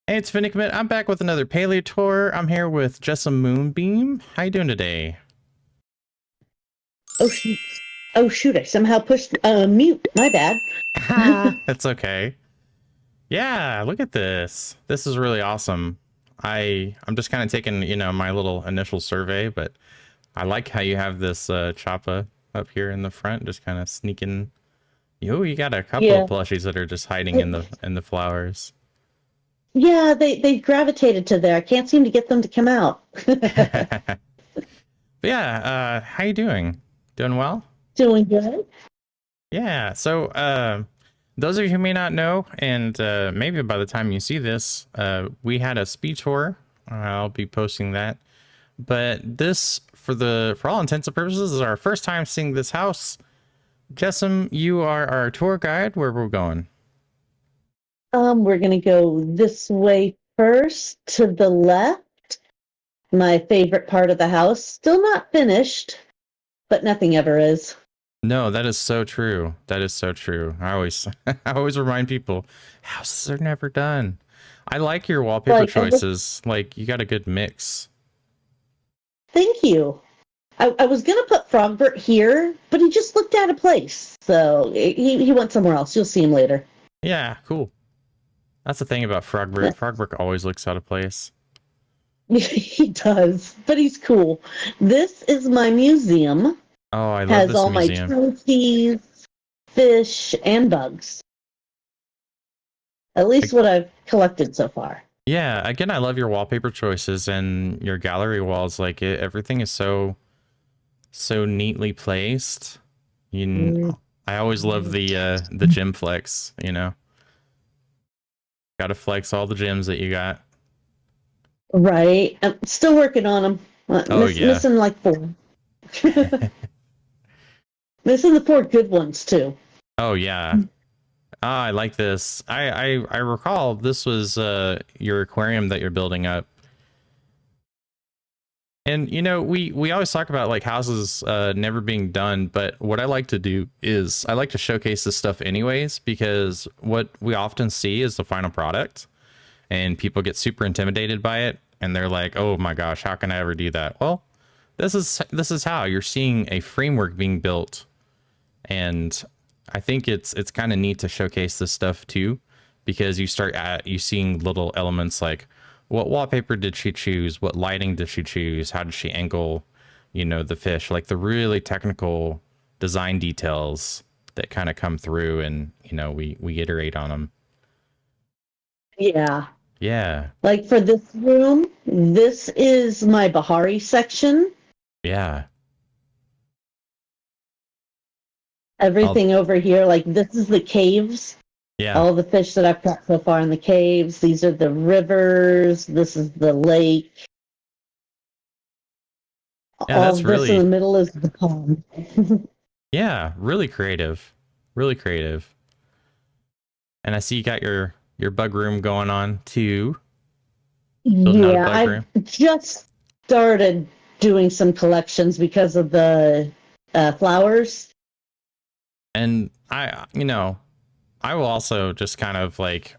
Hey, it's Finnickman. I'm back with another Palia tour. I'm here with Jessa Moonbeam. How you doing today? Oh shoot! Oh shoot! I somehow pushed mute. My bad. That's okay. Yeah, look at this. This is really awesome. I'm just kind of taking, my little initial survey, but I like how you have this Choppa up here in the front, just kind of sneaking. You got a couple of Yeah, plushies that are just hiding in the flowers. yeah. They gravitated to there. I can't seem to get them to come out. But yeah, how you doing? Doing well? Doing good. Yeah, so those of you who may not know, and maybe by the time you see this, we had a speed tour. I'll be posting that. But this, for all intents and purposes, is our first time seeing this house. Jessam, you are our tour guide. Where we're going? We're gonna go this way first to the left. My favorite part of the house. Still not finished, but nothing ever is. No, that is so true. That is so true. I always, I always remind people, houses are never done. I like your wallpaper Like, choices. Like you got a good mix. thank you. I was gonna put Frogbert here, but he just looked out of place, so he went somewhere else. You'll see him later. Yeah, cool. That's the thing about Frogbrook. Frogbrook always looks out of place. He does, but he's cool. This is my museum. Oh, I love Has this all my museum. trophies, fish, and bugs. At Like, least what I've collected so far. yeah, again, I love your wallpaper choices and your gallery walls. Like everything is so neatly placed. You, I always love the gym flex. Got to flex all the gyms that you got. Right. I'm still working on them. Oh yeah. Missing like four. Missing the four good ones too. Oh yeah. Ah, I like this. I recall this was your aquarium that you're building up. And we always talk about like houses never being done, but what I like to do is I like to showcase this stuff anyways, because what we often see is the final product and people get super intimidated by it and they're like, "Oh my gosh, how can I ever do that?" Well, this is how you're seeing a framework being built, and I think it's kind of neat to showcase this stuff too, because you seeing little elements like what wallpaper did she choose, what lighting did she choose, how did she angle, the fish, like the really technical design details that kind of come through, and we iterate on them. Yeah. Yeah, Like for this room, this is my Bahari section. yeah. I'll, Everything over here, like this is the caves. yeah, All the fish that I've caught so far in the caves. These are the rivers. This is the lake. yeah. All That's this in the really, middle is the pond. yeah, really creative, really creative. And I see you got your bug room going on too, building out a Yeah, bug I've room. just started doing some collections because of the flowers. And I will also just kind of like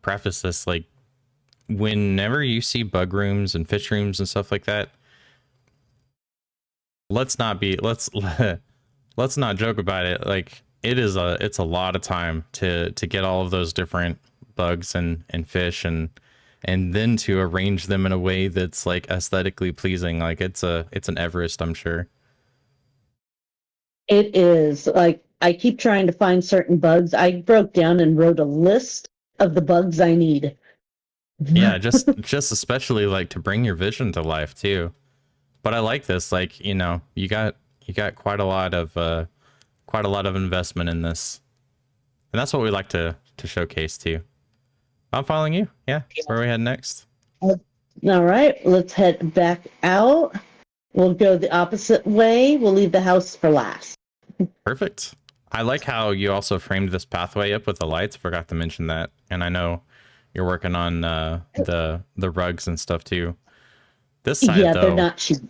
preface this, like whenever you see bug rooms and fish rooms and stuff like that, let's let's not joke about it. Like it's a lot of time to get all of those different bugs and fish, and then to arrange them in a way that's like aesthetically pleasing. Like it's an Everest, I'm sure. It is like I keep trying to find certain bugs. I broke down and wrote a list of the bugs I need. Yeah, just especially like to bring your vision to life too. But I like this, like, you got quite a lot of investment in this. And that's what we like to showcase too. I'm following you. Yeah. Where are we head next? All right, let's head back out. We'll go the opposite way. We'll leave the house for last. Perfect. I like how you also framed this pathway up with the lights. Forgot to mention that. And I know you're working on the rugs and stuff too. This side Yeah, they're though, not cheap.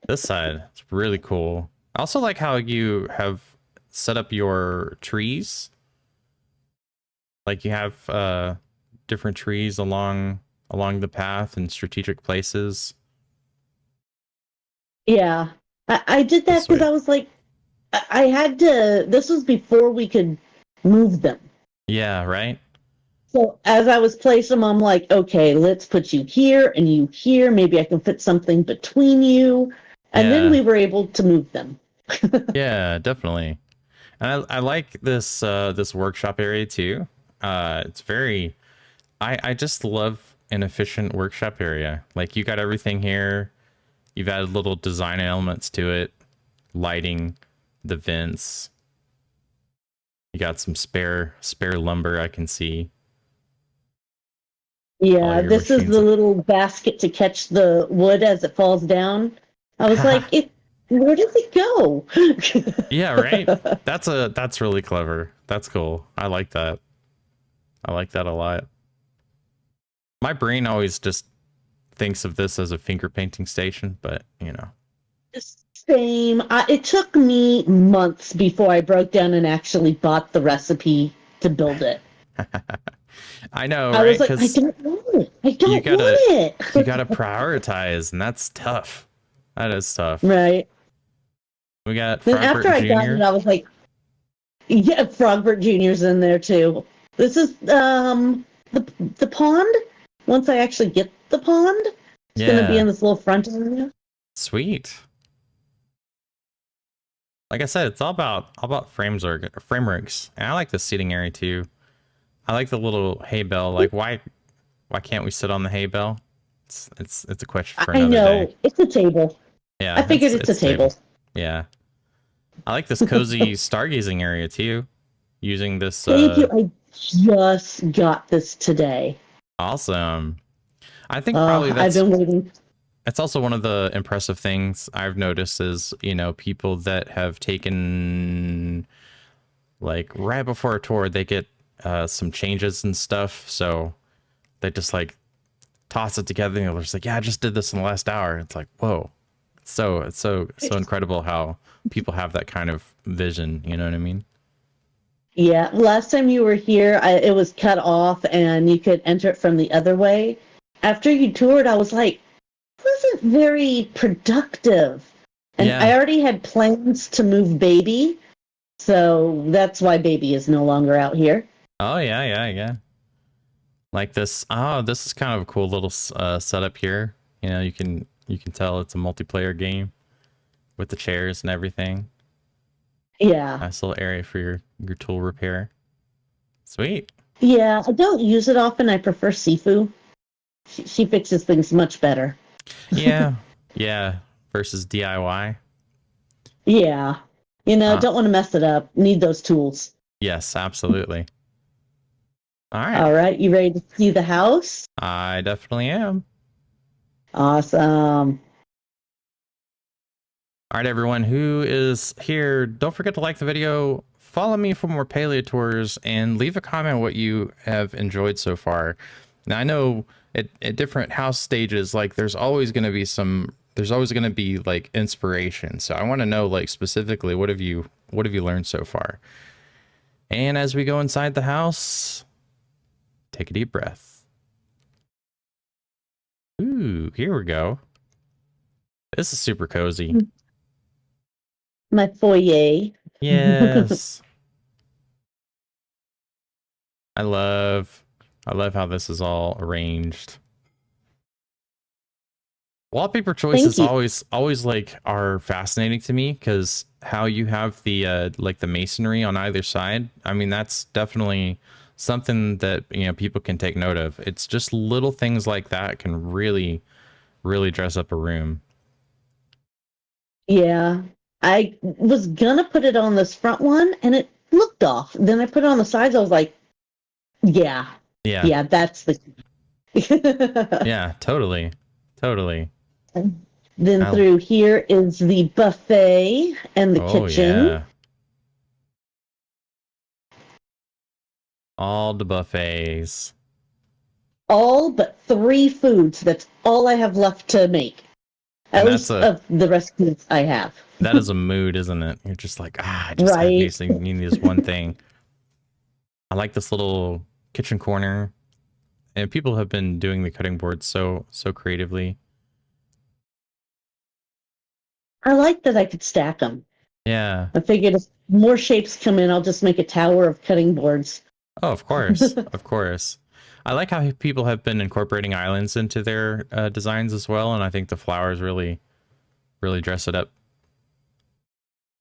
this side, it's really cool. I also like how you have set up your trees. Like you have different trees along the path in strategic places. Yeah. I did That's that because sweet. I was like, I had to, this was before we could move them. Yeah, right? So as I was placing them, I'm like, okay, let's put you here and you here. Maybe I can fit something between you. And then Yeah. we were able to move them. Yeah, definitely. And I like this workshop area too. It's very I just love an efficient workshop area. Like you got everything here. You've added little design elements to it, lighting, the vents. You got some spare lumber I can see. All Yeah, your this is machines. the little basket to catch the wood as it falls down. I was like, where does it go? Yeah, right. That's really clever. That's cool. I like that. I like that a lot. My brain always just thinks of this as a finger painting station, but you know. Same. It took me months before I broke down and actually bought the recipe to build it. I know, I was right? like, I Because don't want it. I you don't gotta want you it. gotta prioritize, and that's tough. That is tough. Right. We got Then after Frogbert I got it, Jr. I was like, yeah, Frogbert Jr.'s in there too. This is the pond. Once I actually get the pond, it's gonna be Yeah, in this little front area. sweet. Like I said, it's all about frameworks, and I like the seating area too. I like the little hay bale. Like why can't we sit on the hay bale? It's a question for I another day. know it's a table. I Yeah, figured it's a it's stable. table. Yeah, I like this cozy stargazing area too. Using this Thank you. I just got this today. awesome. I think probably I've that's been waiting. it's also one of the impressive things I've noticed is, you know, people that have taken like right before a tour, they get some changes and stuff. So they just like toss it together and they're just like, yeah, I just did this in the last hour. It's like, whoa. It's so incredible how people have that kind of vision. You know what I mean? Yeah, last time you were here, it was cut off and you could enter it from the other way. After you toured, I was like, wasn't very productive. And I Yeah. already had plans to move Baby, so that's why Baby is no longer out here. Oh yeah, yeah, yeah. Like this. Oh, this is kind of a cool little setup here. You know, you can tell it's a multiplayer game with the chairs and everything. Yeah. Nice little area for your tool repair. Sweet. Yeah, I don't use it often. I prefer Sifu. She fixes things much better. Yeah. Yeah. Versus DIY. Yeah. You know, Uh, don't want to mess it up. Need those tools. yes, absolutely. All right. All right, you ready to see the house? I definitely am. Awesome. All right, everyone who is here, don't forget to like the video, follow me for more Palia tours, and leave a comment what you have enjoyed so far. Now, I know at different house stages, like there's always going to be like inspiration. So I want to know like specifically what have you learned so far? And as we go inside the house, take a deep breath. Ooh, here we go. This is super cozy. My foyer. Yes. I love how this is all arranged. Wallpaper Thank choices you. always like are fascinating to me because how you have the like the masonry on either side. I mean, that's definitely something that, you know, people can take note of. It's just little things like that can really dress up a room. Yeah. I was gonna put it on this front one and it looked off. Then I put it on the sides. I was like, yeah, Yeah. yeah, that's the Yeah, totally. Totally. Then I, through here is the buffet and the oh kitchen. yeah. All the buffets. All but three foods. That's all I have left to make. And At least of the recipes I have. that is a mood, isn't it? You're just like, I just have Right. need this one thing. I like this little kitchen corner. and people have been doing the cutting boards so creatively. I like that I could stack them. Yeah. I figured if more shapes come in, I'll just make a tower of cutting boards. Oh, of course, of course. I like how people have been incorporating islands into their designs as well, and I think the flowers really dress it up.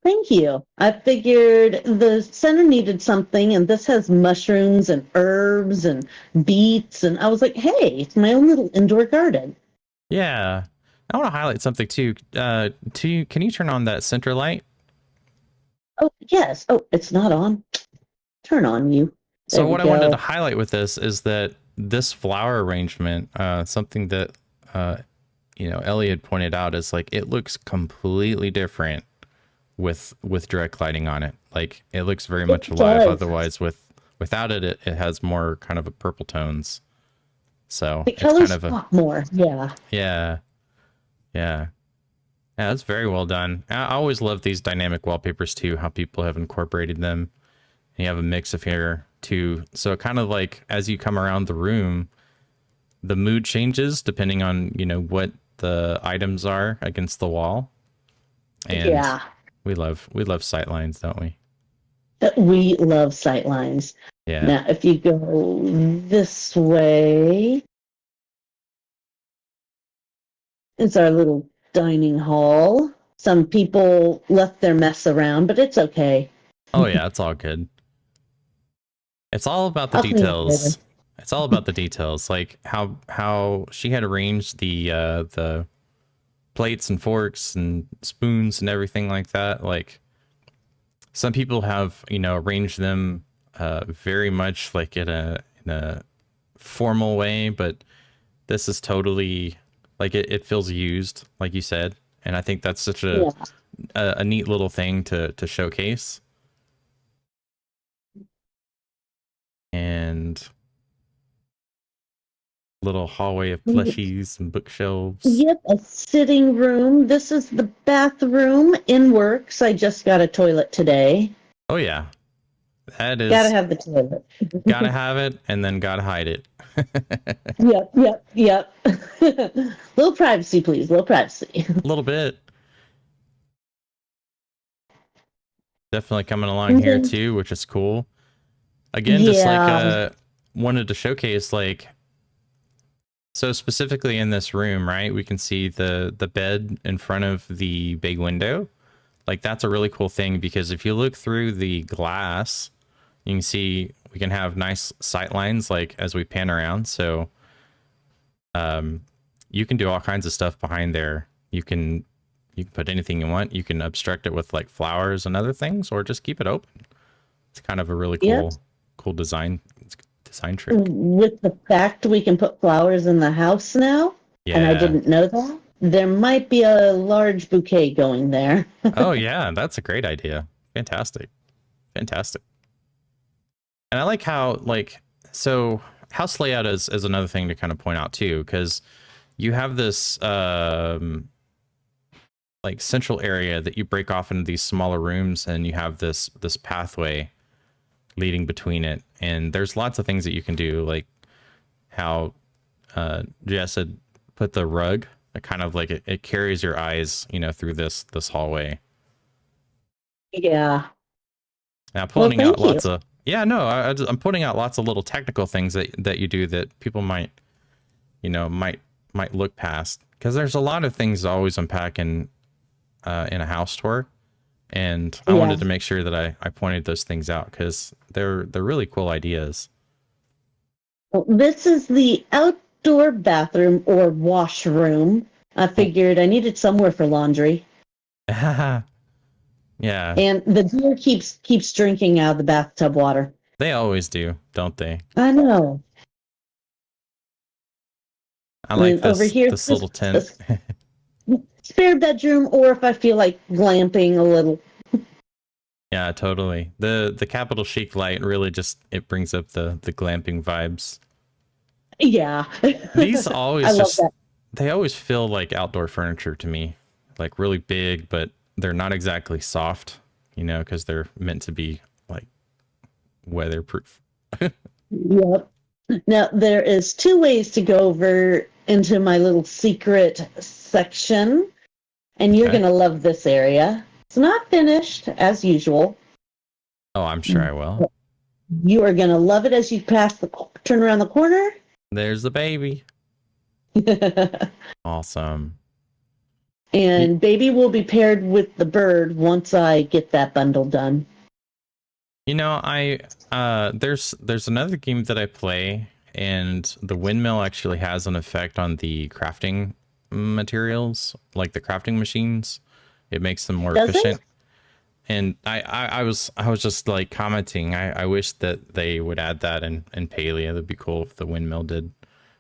Thank you. I figured the center needed something, and this has mushrooms and herbs and beets, and I was like, hey, it's my own little indoor garden. Yeah. I want to highlight something too. Can you turn on that center light? Oh, yes. Oh, it's not on. Turn on you. There So we what I wanted to go. highlight with this is that this flower arrangement, something that uh, Ellie had pointed out, is like it looks completely different with direct lighting on it. Like it looks very much It alive. does. Otherwise, without it, it has more kind of a purple tones. So The it's kind colors of a pop more. Yeah. yeah, yeah. Yeah, that's very well done. I always love these dynamic wallpapers too, how people have incorporated them. And you have a mix of here too. So kind of like as you come around the room, the mood changes depending on, what the items are against the wall. And Yeah. we love sight lines, don't we? We love sight lines. Yeah. Now, if you go this way, it's our little dining hall. Some people left their mess around, but it's okay. Oh yeah, it's all good. It's all about the I'll clean it later. details. It's all about the details, like how she had arranged the plates and forks and spoons and everything like that. Like some people have, arranged them very much like in a formal way, but this is totally like it feels used, like you said, and I think that's such Yeah. a neat little thing to showcase. And little hallway of plushies and bookshelves. Yep, a sitting room. This is the bathroom in works. I just got a toilet today. Oh yeah, that Gotta is have the toilet. gotta have it, and then gotta hide it. Yep, yep, yep. Little privacy, please. Little privacy. A little bit. Definitely coming along here too, which is cool. Again, just like Yeah, wanted to showcase like so specifically in this room, right? We can see the bed in front of the big window. Like that's a really cool thing because if you look through the glass, you can see we can have nice sight lines like as we pan around. So you can do all kinds of stuff behind there. You can put anything you want. You can obstruct it with like flowers and other things, or just keep it open. It's kind of a really yep. cool design trick. With the fact we can put flowers in the house now, and I Yeah. didn't know that, there might be a large bouquet going there. Oh yeah, that's a great idea. Fantastic. Fantastic. And I like how so house layout is another thing to kind of point out too, because you have this like central area that you break off into these smaller rooms, and you have this pathway leading between it, and there's lots of things that you can do, like how Jess had put the rug, kind of like it carries your eyes, through this hallway. Yeah. Now Well, pointing out thank you. lots of yeah, no, I'm pointing out lots of little technical things that you do that people might might look past, because there's a lot of things to always unpack in a house tour, and I Yeah. wanted to make sure that I pointed those things out because they're really cool ideas. Well, this is the outdoor bathroom or washroom. I Oh. figured I needed somewhere for laundry. Yeah, And the deer keeps drinking out of the bathtub water. they always do, don't they? I know. I And like then over here, this little just tent. a spare bedroom, or if I feel like glamping a little. Yeah, totally. The capital chic light really just it brings up the glamping vibes. Yeah. These I always love just that. they always feel like outdoor furniture to me. Like really big, but they're not exactly soft, because they're meant to be like weatherproof. Yep. Now, there is two ways to go over into my little secret section, and you're Okay. going to love this area. It's not finished, as usual. Oh, I'm sure I will. You are going to love it as you turn around the corner. There's the baby. Awesome. You, And baby will be paired with the bird once I get that bundle done. you know, I there's another game that I play, and the windmill actually has an effect on the crafting materials, like the crafting machines. It makes them more Does efficient. it? And I was just like commenting. I wish that they would add that in Palia. That'd be cool if the windmill did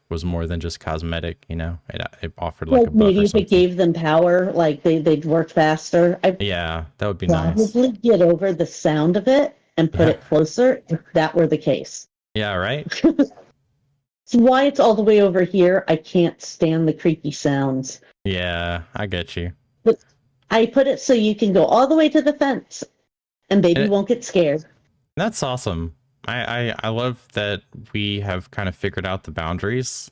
was more than just cosmetic. It offered like a Like buff maybe or if it something. gave them power, like they'd work faster. I Yeah, that would be nice. probably get over the sound of it and put Yeah, it closer if that were the case. yeah, right. It's why it's all the way over here. I can't stand the creaky sounds. Yeah, I get you. But I put it so you can go all the way to the fence and baby It, won't get scared. that's awesome. I love that we have kind of figured out the boundaries.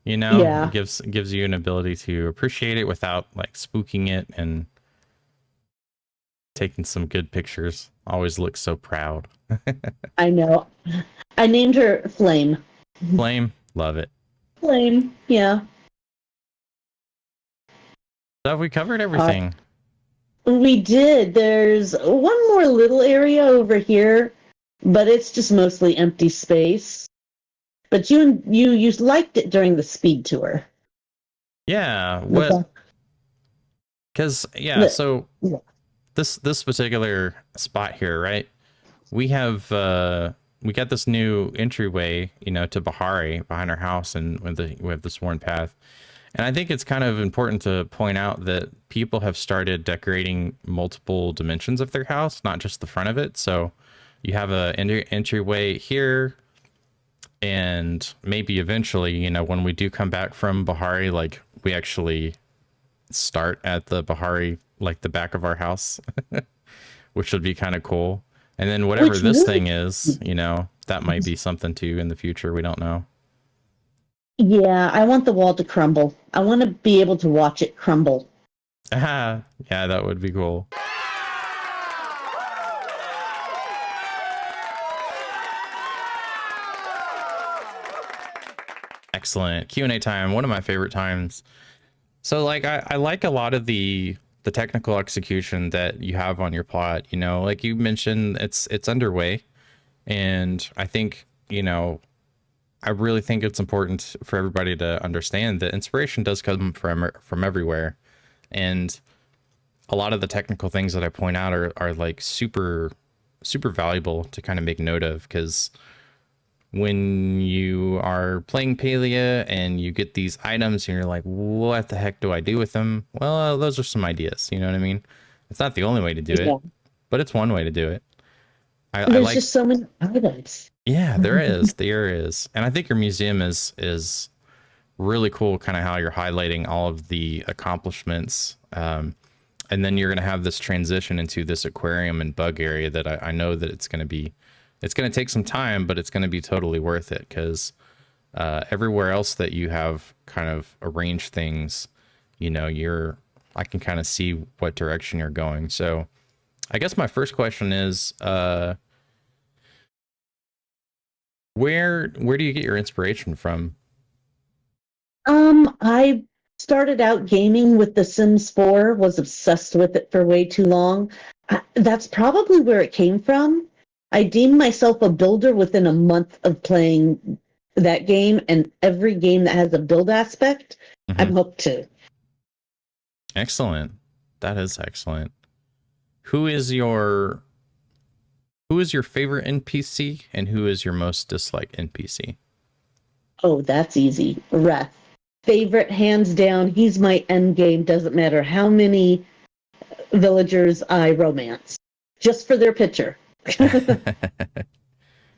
It Yeah, gives you an ability to appreciate it without like spooking it, and taking some good pictures. Always looks so proud. I know. I named her Flame. Flame, love it. Flame, yeah. So we covered Uh, everything. we did. There's one more little area over here, but it's just mostly empty space. But you liked it during the speed tour. Yeah, what? The, Because yeah, the, so yeah. this particular spot here, right? We got this new entryway, to Bahari behind our house, and we have this worn path. And I think it's kind of important to point out that people have started decorating multiple dimensions of their house, not just the front of it. So you have a entryway here, and maybe eventually, when we do come back from Bahari, like we actually start at the Bahari, like the back of our house, which would be kind of cool. And then whatever Which this really, thing is, that might be something too in the future. We don't know. yeah, I want the wall to crumble. I want to be able to watch it crumble. Ah, yeah, that would be cool. Excellent. Q&A time, one of my favorite times. So like I like a lot of the technical execution that you have on your plot, like you mentioned, it's underway. And I think, I really think it's important for everybody to understand that inspiration does come from everywhere. And a lot of the technical things that I point out are like super valuable to kind of make note of, because when you are playing Palia and you get these items and you're like, what the heck do I do with them? Well, those are some ideas. You know what I mean? It's not the only way to do it, Yeah. but it's one way to do it. I There's like, just so many items. yeah, there is. And I think your museum is really cool, kind of how you're highlighting all of the accomplishments. And then you're going to have this transition into this aquarium and bug area that I know that it's going to take some time, but it's going to be totally worth it, because everywhere else that you have kind of arranged things, I can kind of see what direction you're going. So I guess my first question is, where do you get your inspiration from? I started out gaming with The Sims 4, was obsessed with it for way too long. That's probably where it came from. I deemed myself a builder within a month of playing that game, and every game that has a build aspect, Hmm. I'm hooked to. Excellent. That is excellent. Who is your who is your favorite NPC, and who is your most disliked NPC? Oh, that's easy. Wrath. Favorite, hands down. He's my end game. Doesn't matter how many villagers I romance, just for their picture.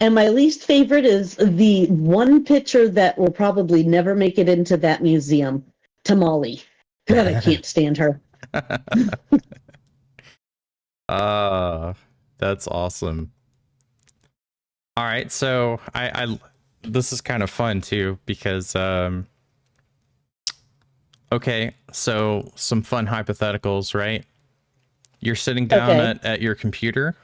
And my least favorite is the one picture that will probably never make it into that museum, Tamale. God, I can't stand her. uh that's awesome. All right, so I this is kind of fun too because okay, so some fun hypotheticals, right? You're sitting down Okay. at your computer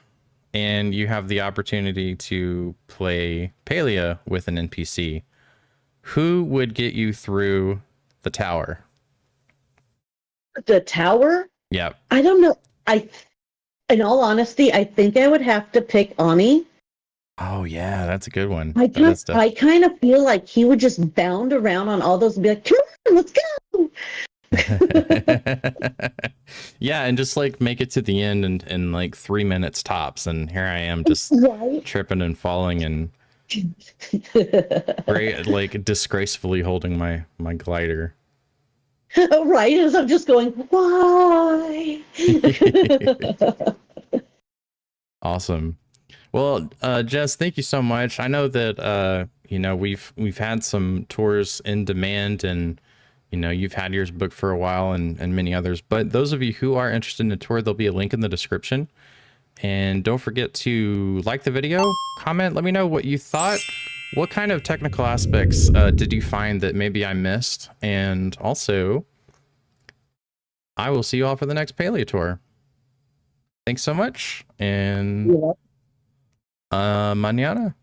and you have the opportunity to play Palia with an NPC. Who would get you through the tower? The tower? Yep. I don't know. In all honesty, I think I would have to pick Ani. Oh yeah, that's a good one. That is I kind of feel like he would just bound around on all those and be like, "Come on, let's go!" yeah, and just like make it to the end in like 3 minutes tops, and here I am just Right? tripping and falling and great, like disgracefully holding my glider. Right? As I'm just going, why? Awesome. Well, Jess, thank you so much. I know that you know, we've had some tours in demand, and you know, you've had yours booked for a while, and many others. But those of you who are interested in a tour, there'll be a link in the description. And don't forget to like the video, comment, let me know what you thought. What kind of technical aspects did you find that maybe I missed? And also, I will see you all for the next Paleo tour. Thanks so much, and Yeah. mañana.